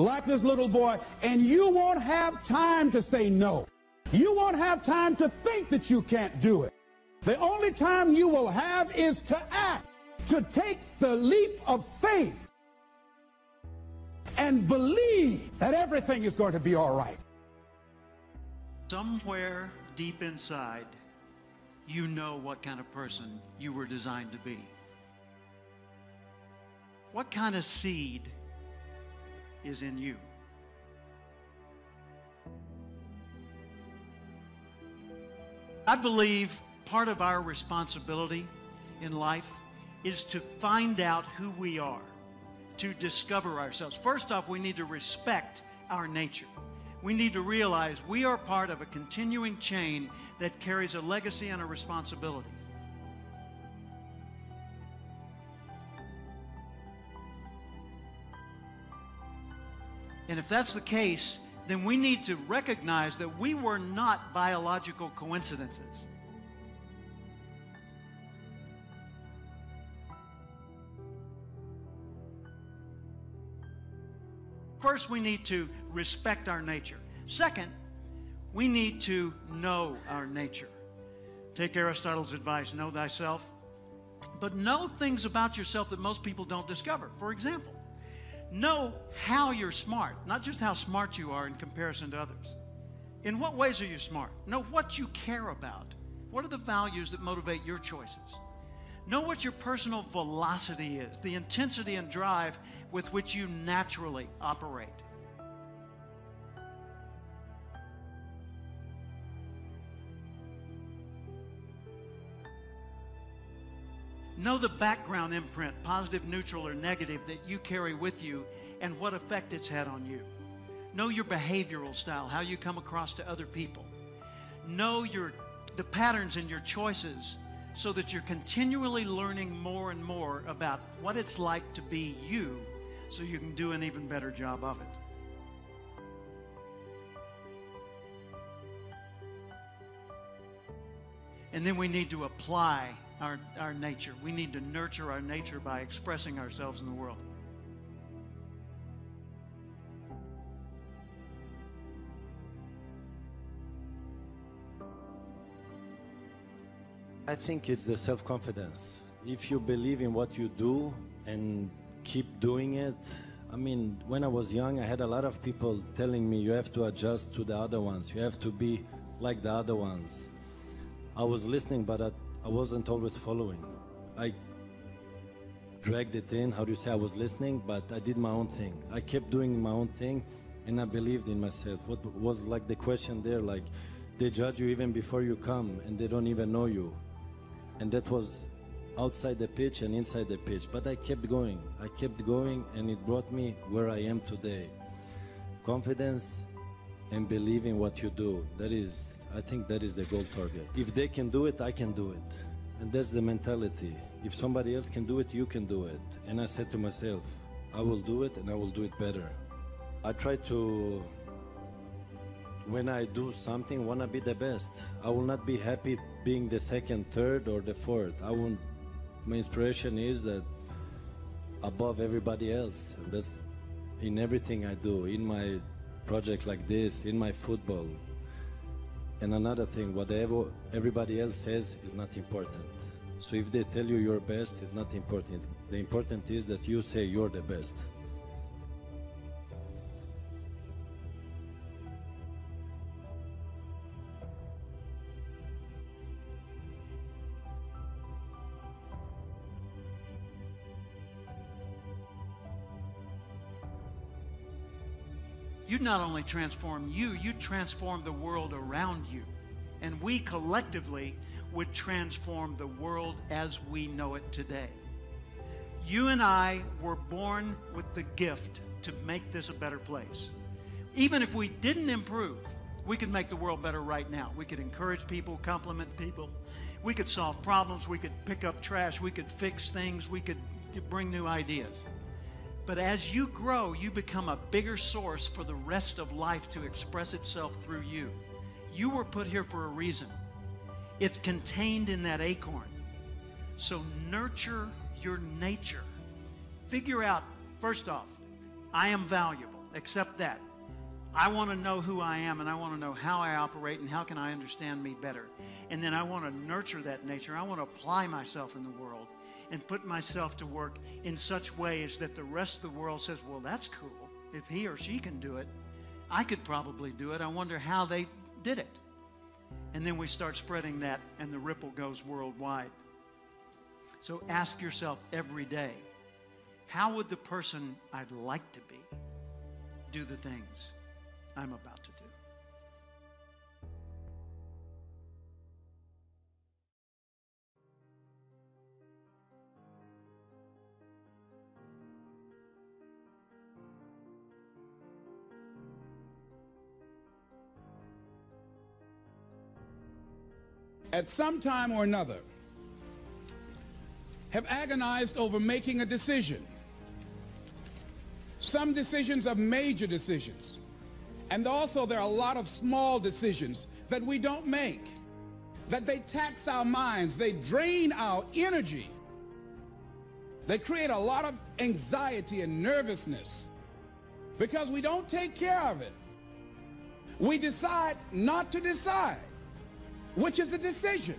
like this little boy, and you won't have time to say no. You won't have time to think that you can't do it. The only time you will have is to act, to take the leap of faith and believe that everything is going to be all right. Somewhere deep inside, you know what kind of person you were designed to be. What kind of seed is in you? I believe part of our responsibility in life is to find out who we are, to discover ourselves. First off, we need to respect our nature. We need to realize we are part of a continuing chain that carries a legacy and a responsibility. And if that's the case, then we need to recognize that we were not biological coincidences. First, we need to respect our nature. Second, we need to know our nature. Take Aristotle's advice, know thyself, but know things about yourself that most people don't discover. For example, know how you're smart, not just how smart you are in comparison to others. In what ways are you smart? Know what you care about. What are the values that motivate your choices? Know what your personal velocity is, the intensity and drive with which you naturally operate. Know the background imprint, positive, neutral, or negative, that you carry with you and what effect it's had on you. Know your behavioral style, how you come across to other people. Know the patterns in your choices so that you're continually learning more and more about what it's like to be you so you can do an even better job of it. And then we need to apply our nature. We need to nurture our nature by expressing ourselves in the world. I think it's the self-confidence. If you believe in what you do and keep doing it. I mean, when I was young, I had a lot of people telling me you have to adjust to the other ones. You have to be like the other ones. I was listening, but I wasn't always following. I dragged it in, how do you say, I was listening, but I did my own thing. I kept doing my own thing, and I believed in myself. What was like the question there, like, they judge you even before you come, and they don't even know you. And that was outside the pitch and inside the pitch. But I kept going, and it brought me where I am today. Confidence and believe in what you do. I think that is the goal target. If they can do it, I can do it. And that's the mentality. If somebody else can do it, you can do it. And I said to myself, I will do it and I will do it better. I try to, when I do something, want to be the best. I will not be happy being the second, third, or the fourth. My inspiration is that above everybody else. And that's in everything I do, in my project like this, in my football. And another thing, whatever everybody else says is not important. So if they tell you you're best, it's not important. The important is that you say you're the best. You not only transform you transform the world around you. And we collectively would transform the world as we know it today. You and I were born with the gift to make this a better place. Even if we didn't improve, we could make the world better right now. We could encourage people, compliment people. We could solve problems. We could pick up trash. We could fix things. We could bring new ideas. But as you grow, you become a bigger source for the rest of life to express itself through you. You were put here for a reason. It's contained in that acorn. So nurture your nature. Figure out, first off, I am valuable. accept that. I want to know who I am, and I want to know how I operate and how can I understand me better. And then I want to nurture that nature. I want to apply myself in the world and put myself to work in such ways that the rest of the world says, well, that's cool. If he or she can do it, I could probably do it. I wonder how they did it. And then we start spreading that, and the ripple goes worldwide. So ask yourself every day, how would the person I'd like to be do the things I'm about to do? At some time or another, have agonized over making a decision. Some decisions are major decisions. And also there are a lot of small decisions that we don't make, that they tax our minds, they drain our energy. They create a lot of anxiety and nervousness because we don't take care of it. We decide not to decide, which is a decision.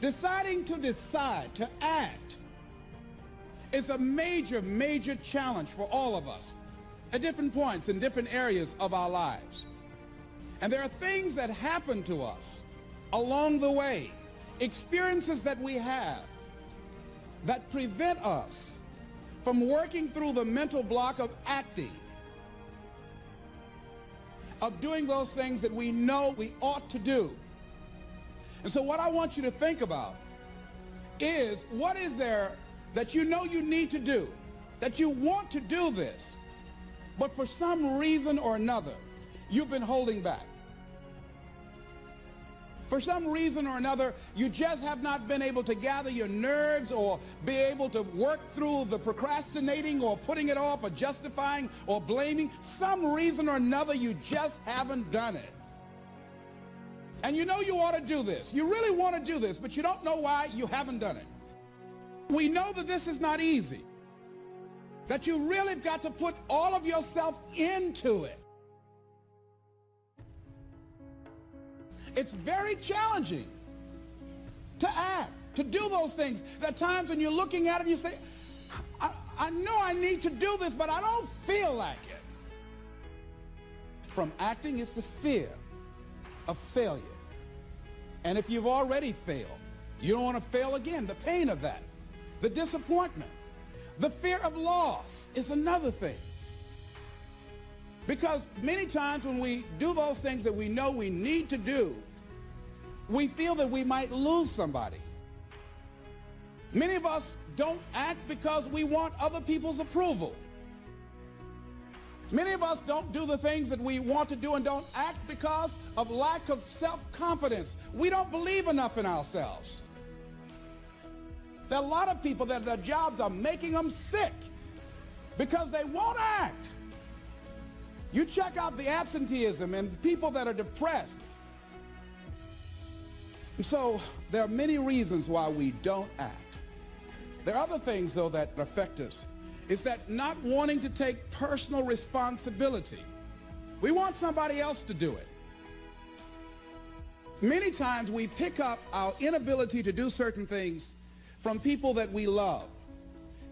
Deciding to decide, to act, is a major, major challenge for all of us at different points in different areas of our lives. And there are things that happen to us along the way, experiences that we have that prevent us from working through the mental block of acting, of doing those things that we know we ought to do. And so what I want you to think about is, what is there that you know you need to do, that you want to do this, but for some reason or another, you've been holding back. For some reason or another, you just have not been able to gather your nerves or be able to work through the procrastinating or putting it off or justifying or blaming. Some reason or another, you just haven't done it. And you know you ought to do this. You really want to do this, but you don't know why you haven't done it. We know that this is not easy, that you really have got to put all of yourself into it. It's very challenging to act, to do those things. There are times when you're looking at it and you say, I know I need to do this, but I don't feel like it. From acting, it's the fear of failure. And if you've already failed, you don't want to fail again. The pain of that, the disappointment, the fear of loss is another thing. Because many times when we do those things that we know we need to do, we feel that we might lose somebody. Many of us don't act because we want other people's approval. Many of us don't do the things that we want to do and don't act because of lack of self-confidence. We don't believe enough in ourselves. There are a lot of people that their jobs are making them sick because they won't act. You check out the absenteeism and the people that are depressed. And so there are many reasons why we don't act. There are other things, though, that affect us. It's that not wanting to take personal responsibility. We want somebody else to do it. Many times we pick up our inability to do certain things from people that we love,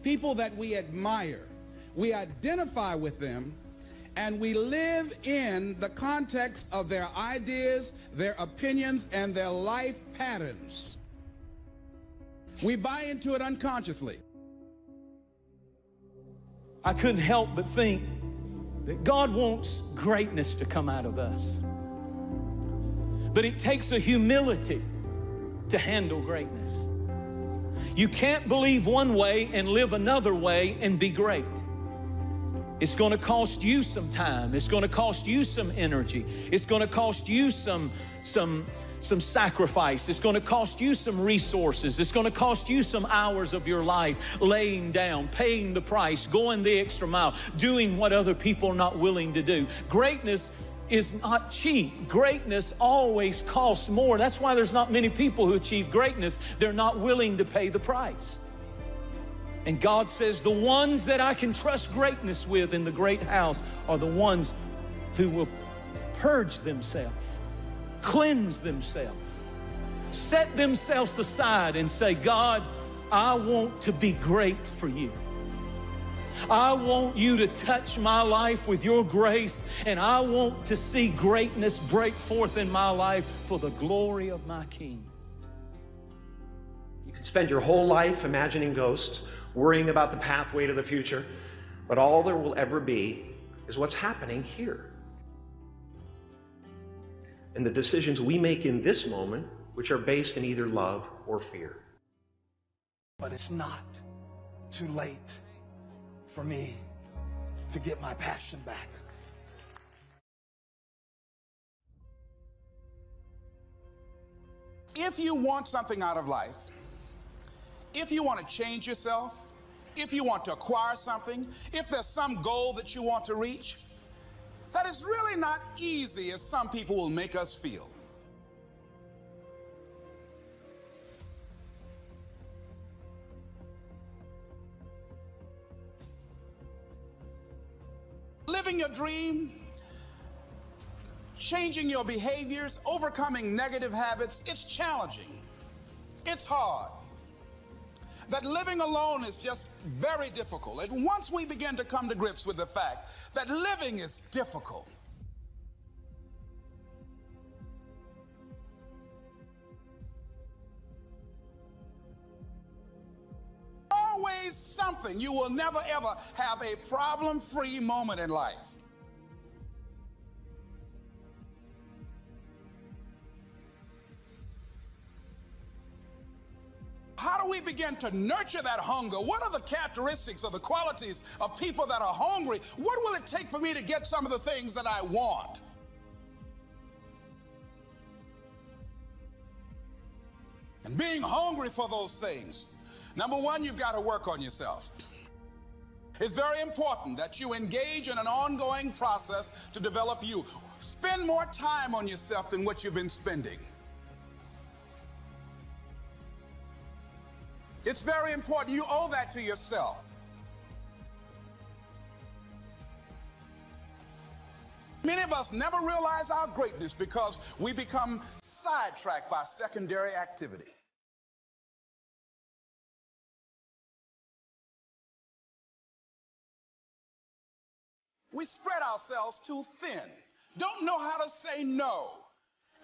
people that we admire. We identify with them, and we live in the context of their ideas, their opinions, and their life patterns. We buy into it unconsciously. I couldn't help but think that God wants greatness to come out of us. But it takes a humility to handle greatness. You can't believe one way and live another way and be great. It's going to cost you some time. It's going to cost you some energy. It's going to cost you some sacrifice. It's going to cost you some resources. It's going to cost you some hours of your life, laying down, paying the price, going the extra mile, doing what other people are not willing to do. Greatness is not cheap. Greatness always costs more. That's why there's not many people who achieve greatness. They're not willing to pay the price. And God says the ones that I can trust greatness with in the great house are the ones who will purge themselves, cleanse themselves, set themselves aside and say, God, I want to be great for you. I want you to touch my life with your grace, and I want to see greatness break forth in my life for the glory of my King. You can spend your whole life imagining ghosts, worrying about the pathway to the future, but all there will ever be is what's happening here. And the decisions we make in this moment, which are based in either love or fear. But it's not too late for me to get my passion back. If you want something out of life, if you want to change yourself, if you want to acquire something, if there's some goal that you want to reach, that is really not easy as some people will make us feel. Living your dream, changing your behaviors, overcoming negative habits, it's challenging. It's hard. That living alone is just very difficult. And once we begin to come to grips with the fact that living is difficult, always something. You will never ever have a problem-free moment in life. How do we begin to nurture that hunger? What are the characteristics or the qualities of people that are hungry? What will it take for me to get some of the things that I want? And being hungry for those things, number one, you've got to work on yourself. It's very important that you engage in an ongoing process to develop you. Spend more time on yourself than what you've been spending. It's very important. You owe that to yourself. Many of us never realize our greatness because we become sidetracked by secondary activity. We spread ourselves too thin, don't know how to say no.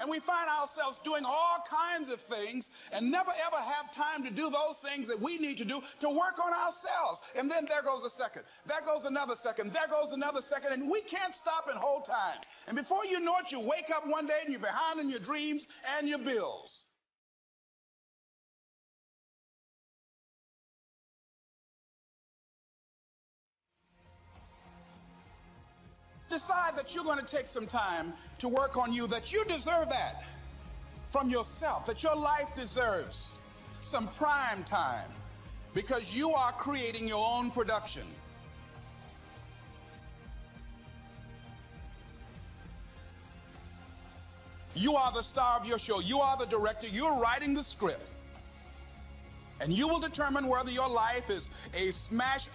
And we find ourselves doing all kinds of things and never ever have time to do those things that we need to do to work on ourselves. And then there goes a second, there goes another second, there goes another second, and we can't stop and hold time. And before you know it, you wake up one day and you're behind in your dreams and your bills. Decide that you're going to take some time to work on you, that you deserve that from yourself, that your life deserves some prime time because you are creating your own production. You are the star of your show. You are the director. You're writing the script. And you will determine whether your life is a smash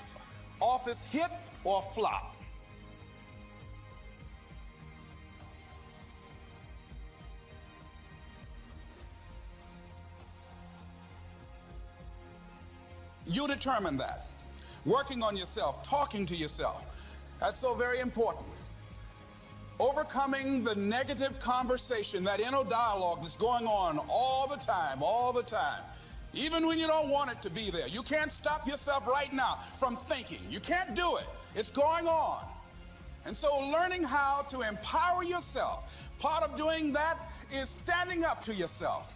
office hit or flop. You determine that. Working on yourself, talking to yourself. That's so very important. Overcoming the negative conversation, that inner dialogue that's going on all the time. Even when you don't want it to be there. You can't stop yourself right now from thinking. You can't do it. It's going on. And so learning how to empower yourself, part of doing that is standing up to yourself.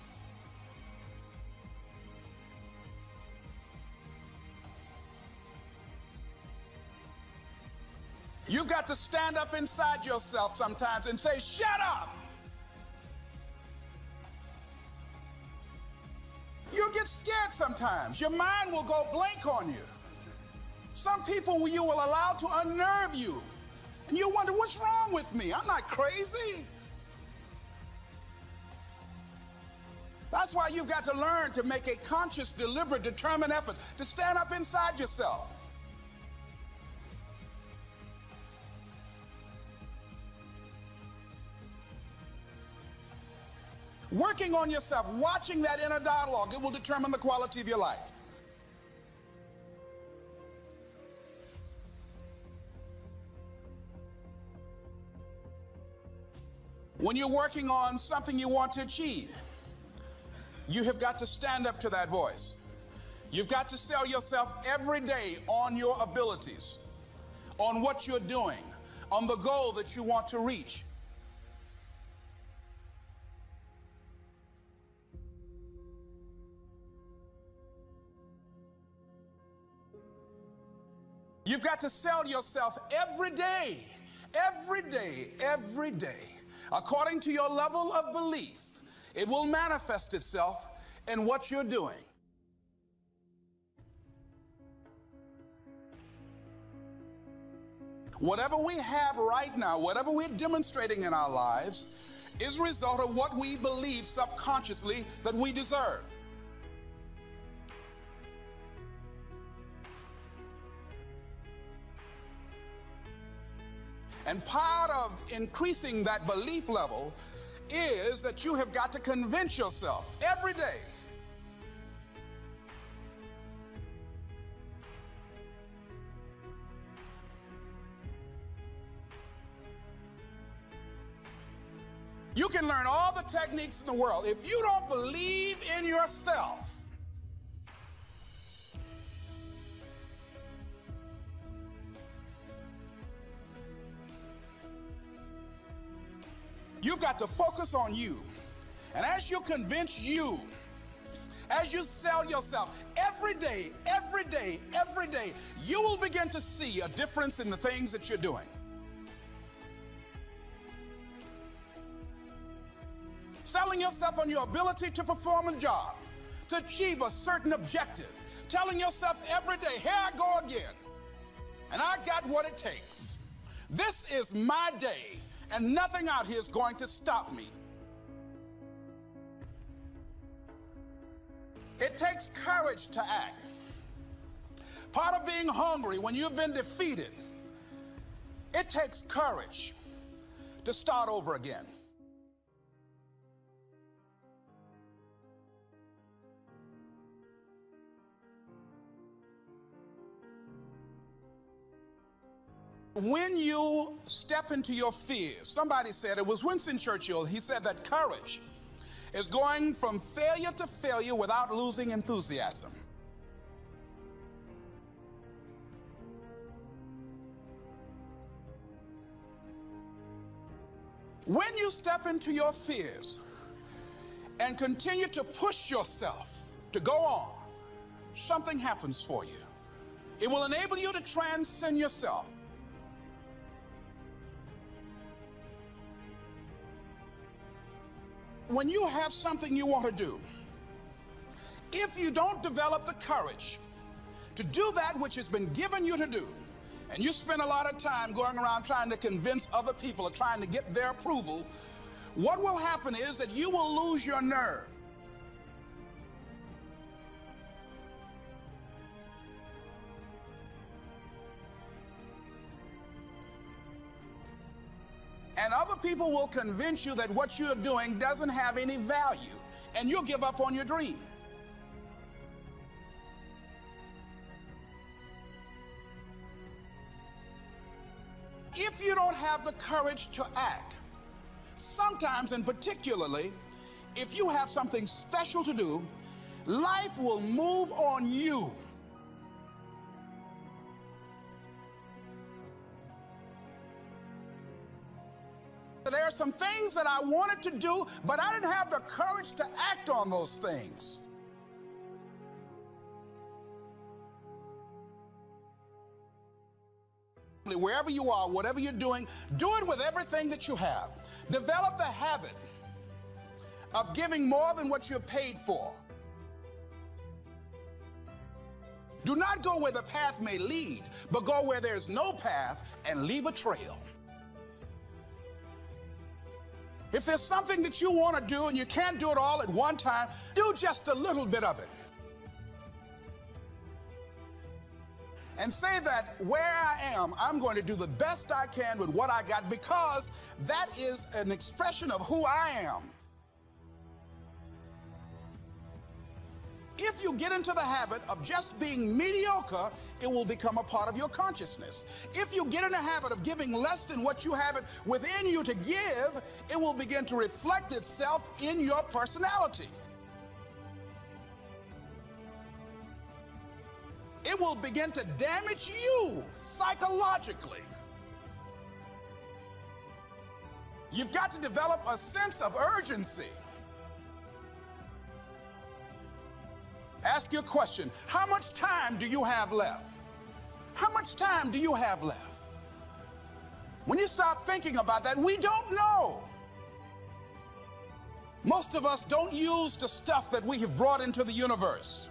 You've got to stand up inside yourself sometimes and say, shut up. You'll get scared sometimes. Your mind will go blank on you. Some people you will allow to unnerve you. And you wonder, what's wrong with me? I'm not crazy. That's why you've got to learn to make a conscious, deliberate, determined effort to stand up inside yourself. Working on yourself, watching that inner dialogue, it will determine the quality of your life. When you're working on something you want to achieve, you have got to stand up to that voice. You've got to sell yourself every day on your abilities, on what you're doing, on the goal that you want to reach. You've got to sell yourself every day, every day, every day. According to your level of belief, it will manifest itself in what you're doing. Whatever we have right now, whatever we're demonstrating in our lives, is a result of what we believe subconsciously that we deserve. And part of increasing that belief level is that you have got to convince yourself every day you can learn all the techniques in the world. If you don't believe in yourself, you've got to focus on you. And as you convince you, as you sell yourself every day, every day, every day, you will begin to see a difference in the things that you're doing. Selling yourself on your ability to perform a job, to achieve a certain objective. Telling yourself every day, here I go again, and I got what it takes. This is my day, and nothing out here is going to stop me. It takes courage to act. Part of being hungry when you've been defeated, it takes courage to start over again. When you step into your fears, somebody said, it was Winston Churchill, he said that courage is going from failure to failure without losing enthusiasm. When you step into your fears and continue to push yourself to go on, something happens for you. It will enable you to transcend yourself. When you have something you want to do, if you don't develop the courage to do that which has been given you to do, and you spend a lot of time going around trying to convince other people or trying to get their approval, what will happen is that you will lose your nerve. And other people will convince you that what you're doing doesn't have any value, and you'll give up on your dream. If you don't have the courage to act, sometimes and particularly if you have something special to do, life will move on you. There are some things that I wanted to do, but I didn't have the courage to act on those things. Wherever you are, whatever you're doing, do it with everything that you have. Develop the habit of giving more than what you're paid for. Do not go where the path may lead, but go where there's no path and leave a trail. If there's something that you want to do and you can't do it all at one time, do just a little bit of it. And say that where I am, I'm going to do the best I can with what I got, because that is an expression of who I am. If you get into the habit of just being mediocre, it will become a part of your consciousness. If you get in the habit of giving less than what you have it within you to give, it will begin to reflect itself in your personality. It will begin to damage you psychologically. You've got to develop a sense of urgency. Ask your question, how much time do you have left? How much time do you have left? When you start thinking about that, we don't know. Most of us don't use the stuff that we have brought into the universe.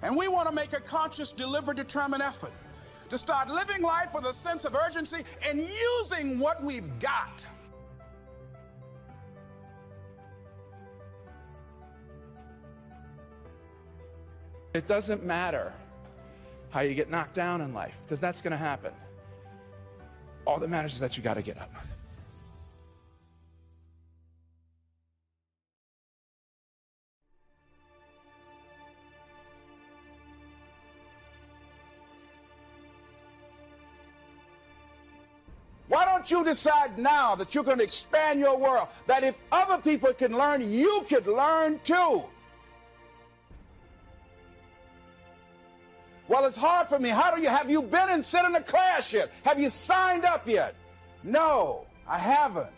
And we want to make a conscious, deliberate, determined effort to start living life with a sense of urgency and using what we've got. It doesn't matter how you get knocked down in life, because that's going to happen. All that matters is that you got to get up. Why don't you decide now that you're going to expand your world, that if other people can learn, you could learn too? Well, it's hard for me. Have you been and sit in a class yet? Have you signed up yet? No, I haven't.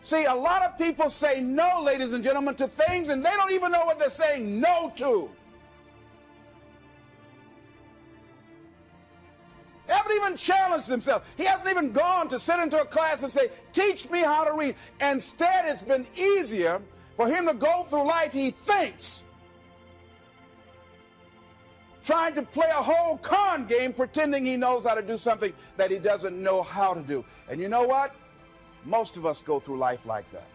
See, a lot of people say no, ladies and gentlemen, to things, and they don't even know what they're saying no to. They haven't even challenged themselves. He hasn't even gone to sit into a class and say, teach me how to read. Instead, it's been easier for him to go through life, he thinks, trying to play a whole con game, pretending he knows how to do something that he doesn't know how to do. And you know what? Most of us go through life like that.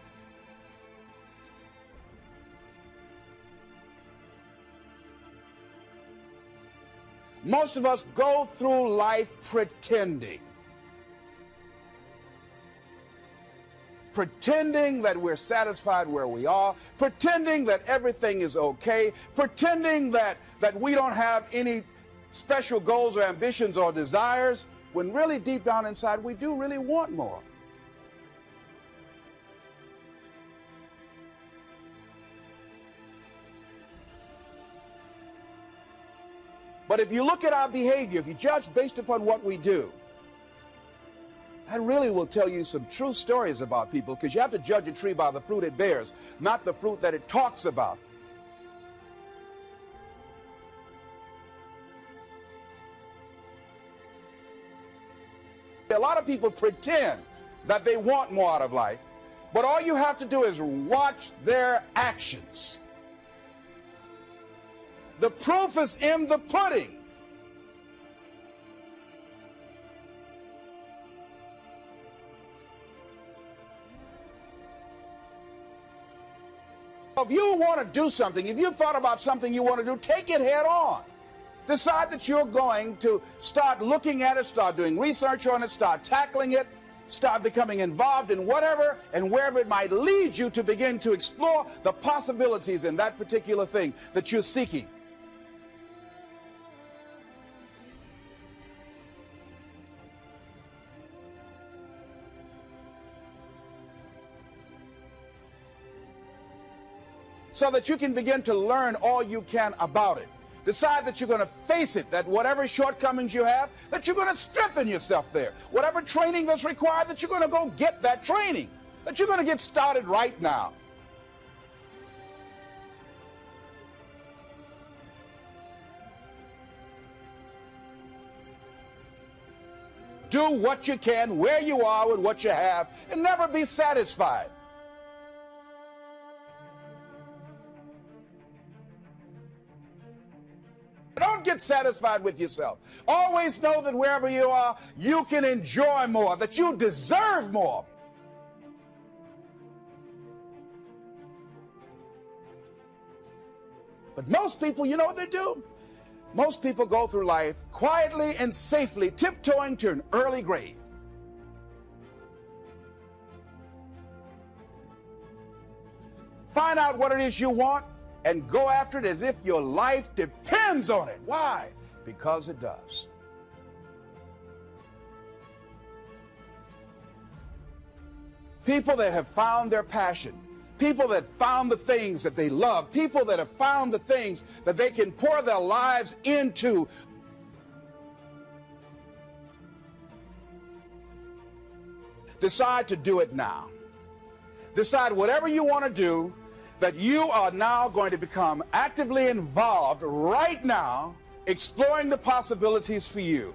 Most of us go through life pretending. Pretending that we're satisfied where we are, pretending that everything is okay, pretending that we don't have any special goals or ambitions or desires, when really deep down inside we do really want more. But if you look at our behavior, if you judge based upon what we do, that really will tell you some true stories about people, because you have to judge a tree by the fruit it bears, not the fruit that it talks about. A lot of people pretend that they want more out of life, but all you have to do is watch their actions. The proof is in the pudding. If you want to do something, if you thought about something you want to do, take it head on. Decide that you're going to start looking at it, start doing research on it, start tackling it, start becoming involved in whatever and wherever it might lead you, to begin to explore the possibilities in that particular thing that you're seeking. So that you can begin to learn all you can about it. Decide that you're going to face it, that whatever shortcomings you have, that you're going to strengthen yourself there. Whatever training that's required, that you're going to go get that training, that you're going to get started right now. Do what you can, where you are with what you have, and never be satisfied. Don't get satisfied with yourself. Always know that wherever you are, you can enjoy more, that you deserve more. But most people, you know what they do? Most people go through life quietly and safely, tiptoeing to an early grave. Find out what it is you want and go after it as if your life depends on it. Why? Because it does. People that have found their passion, people that found the things that they love, people that have found the things that they can pour their lives into, decide to do it now. Decide whatever you want to do, that you are now going to become actively involved right now, exploring the possibilities for you.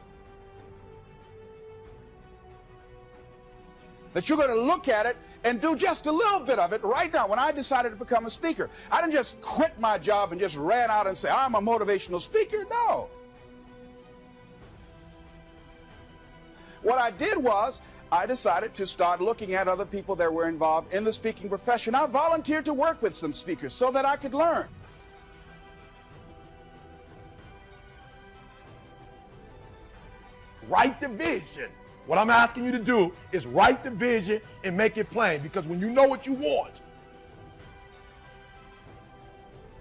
That you're going to look at it and do just a little bit of it right now. When I decided to become a speaker, I didn't just quit my job and just ran out and say, I'm a motivational speaker. No. What I did was, I decided to start looking at other people that were involved in the speaking profession. I volunteered to work with some speakers so that I could learn. Write the vision. What I'm asking you to do is write the vision and make it plain, because when you know what you want,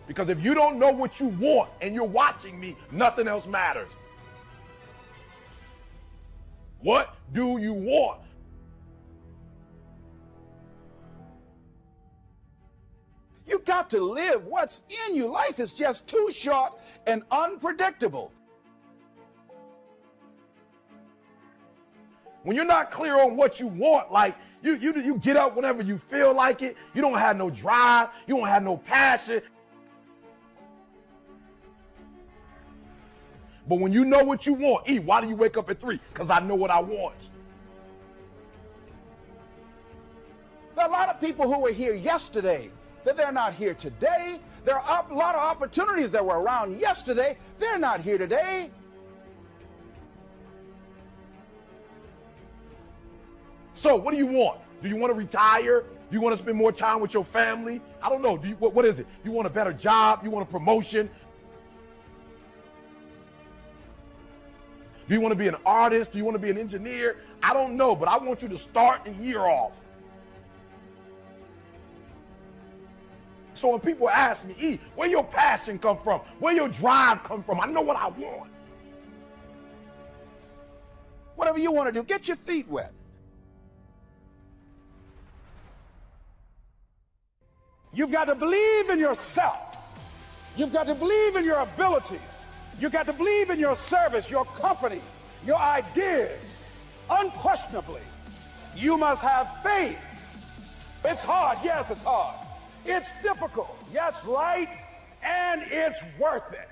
because if you don't know what you want and you're watching me, nothing else matters. What do you want? You got to live what's in you. Life is just too short and unpredictable. When you're not clear on what you want, like you get up whenever you feel like it, you don't have no drive, you don't have no passion. But when you know what you want, why do you wake up at 3? Because I know what I want. There are a lot of people who were here yesterday that they're not here today. There are a lot of opportunities that were around yesterday. They're not here today. So what do you want? Do you want to retire? Do you want to spend more time with your family? I don't know. What is it? You want a better job? You want a promotion? Do you want to be an artist? Do you want to be an engineer? I don't know, but I want you to start the year off. So when people ask me, where your passion come from? Where your drive come from? I know what I want. Whatever you want to do, get your feet wet. You've got to believe in yourself. You've got to believe in your abilities. You've got to believe in your service, your company, your ideas. Unquestionably, you must have faith. It's hard. Yes, it's hard. It's difficult. Yes, right. And it's worth it.